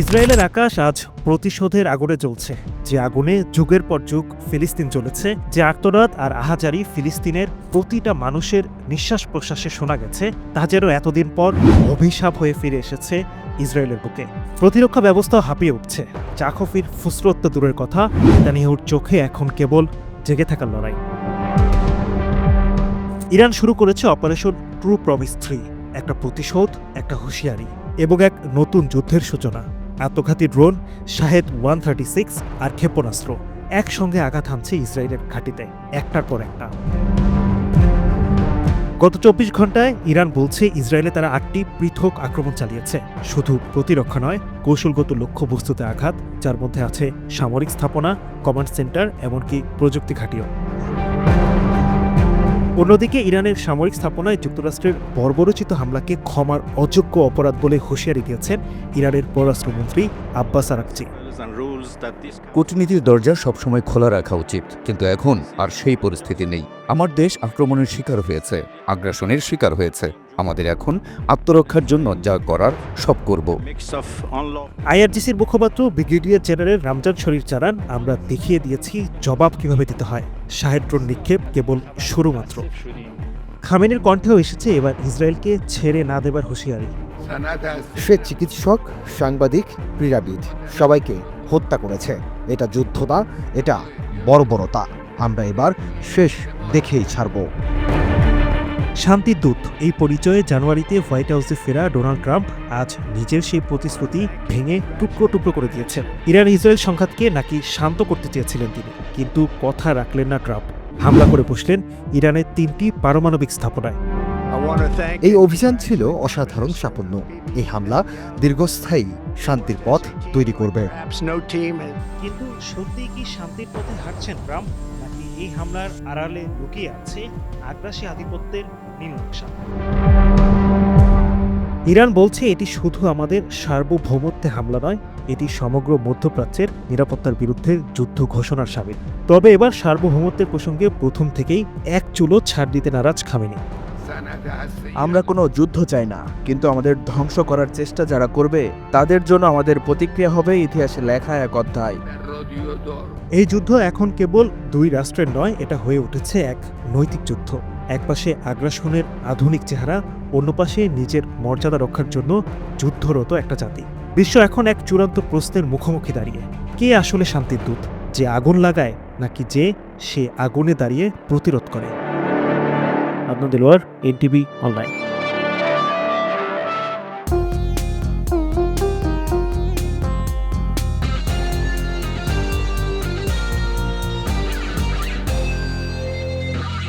ইসরায়েলের আকাশ আজ প্রতিশোধের আগুনে জ্বলছে, যে আগুনে যুগের পর যুগ ফিলিস্তিন চলেছে, যে আর্তনাদ আর আহাজারি ফিলিস্তিনের প্রতিটা মানুষের নিঃশ্বাস প্রশ্বাসে শোনা গেছে, তা যেন এতদিন পর অভিশাপ হয়ে ফিরে এসেছে ইসরায়েলের বুকে। প্রতিরক্ষা ব্যবস্থাও হাঁপিয়ে উঠছে। চাকফির ফুসরত তো দূরের কথা, নেতানিয়াহুর চোখে এখন কেবল জেগে থাকার লড়াই। ইরান শুরু করেছে অপারেশন ট্রু প্রমিস 3, একটা প্রতিশোধ, একটা হুঁশিয়ারি এবং এক নতুন যুদ্ধের সূচনা। আত্মঘাতী ড্রোন, শাহেদ 136 আর ক্ষেপণাস্ত্র একসঙ্গে আঘাত হানছে ইসরায়েলের ঘাঁটিতে, একটার পর একটা। গত 24 ঘন্টায় ইরান বলছে ইসরায়েলে তারা 8টি পৃথক আক্রমণ চালিয়েছে। শুধু প্রতিরক্ষা নয়, কৌশলগত লক্ষ্যবস্তুতে আঘাত, যার মধ্যে আছে সামরিক স্থাপনা, কমান্ড সেন্টার, এমনকি প্রযুক্তি ঘাঁটিও। অন্যদিকে ইরানের সামরিক স্থাপনায় যুক্তরাষ্ট্রের বর্বরোচিত হামলাকে ক্ষমার অযোগ্য অপরাধ বলে হুঁশিয়ারি দিয়েছেন ইরানের পররাষ্ট্রমন্ত্রী আব্বাস আরাকচি। কূটনীতির দরজা সবসময় খোলা রাখা উচিত, কিন্তু এখন আর সেই পরিস্থিতি নেই। আমার দেশ আক্রমণের শিকার হয়েছে, আগ্রাসনের শিকার হয়েছে। আমাদের এখন আত্মরক্ষার জন্য যা করার সব করব। আইআরজিসির মুখপাত্র ব্রিগেডিয়ার জেনারেল রামজান শরীফ জানান, আমরা দেখিয়ে দিয়েছি জবাব কিভাবে দিতে হয়। শাহেদ ড্রোন নিক্ষেপ কেবল শুরু মাত্র। খামেনির কণ্ঠেও এসেছে এবার ইসরায়েলকে ছেড়ে না দেবার হুঁশিয়ারি। সে চিকিৎসক, সাংবাদিক, ক্রীড়াবিদ সবাইকে হত্যা করেছে। এটা যুদ্ধ না, এটা বর্বরতা। আমরা এবার শেষ দেখেই ছাড়ব। শান্তির দূত, এই পরিচয়ে জানুয়ারিতে হোয়াইট হাউসে ফেরা ডোনাল্ড ট্রাম্প আজ নিজের সেই প্রতিশ্রুতি ভেঙে টুকরো টুকরো করে দিয়েছেন। ইরান ইসরায়েল সংঘাতকে নাকি শান্ত করতে চেয়েছিলেন তিনি, কিন্তু কথা রাখলেন না ট্রাম্প। হামলা করে বসলেন ইরানের 3টি পারমাণবিক স্থাপনায়। এই অভিযান ছিল অসাধারণ সাফল্য। এই হামলা দীর্ঘস্থায়ী শান্তির পথ তৈরি করবে। কিন্তু সত্যিই কি শান্তির পথে হাঁটছেন ট্রাম্প, নাকি এই হামলার আড়ালে লুকিয়ে আছে আগ্রাসী আধিপত্যের নীলনকশা? ইরান বলছে এটি শুধু আমাদের সার্বভৌমত্বে হামলা নয়, এটি সমগ্র মধ্যপ্রাচ্যের নিরাপত্তার বিরুদ্ধে যুদ্ধ ঘোষণার সামিল। তবে এবার সার্বভৌমত্বের প্রসঙ্গে প্রথম থেকেই এক চুলো ছাড় দিতে নারাজ খামেনি। আমরা কোনো যুদ্ধ চাই না, কিন্তু আমাদের ধ্বংস করার চেষ্টা যারা করবে তাদের জন্য আমাদের প্রতিক্রিয়া হবে ইতিহাসে লেখা এক অধ্যায়। এই যুদ্ধ এখন কেবল দুই রাষ্ট্রের নয়, এটা হয়ে উঠেছে এক নৈতিক যুদ্ধ। একপাশে আগ্রাসনের আধুনিক চেহারা, অন্য পাশে নিজের মর্যাদা রক্ষার জন্য যুদ্ধরত একটা জাতি। বিশ্ব এখন এক চূড়ান্ত প্রশ্নের মুখোমুখি দাঁড়িয়ে, কে আসলে শান্তির দূত, যে আগুন লাগায় নাকি যে সে আগুনে দাঁড়িয়ে প্রতিরোধ করে? Adnan Dilwar, NTV online.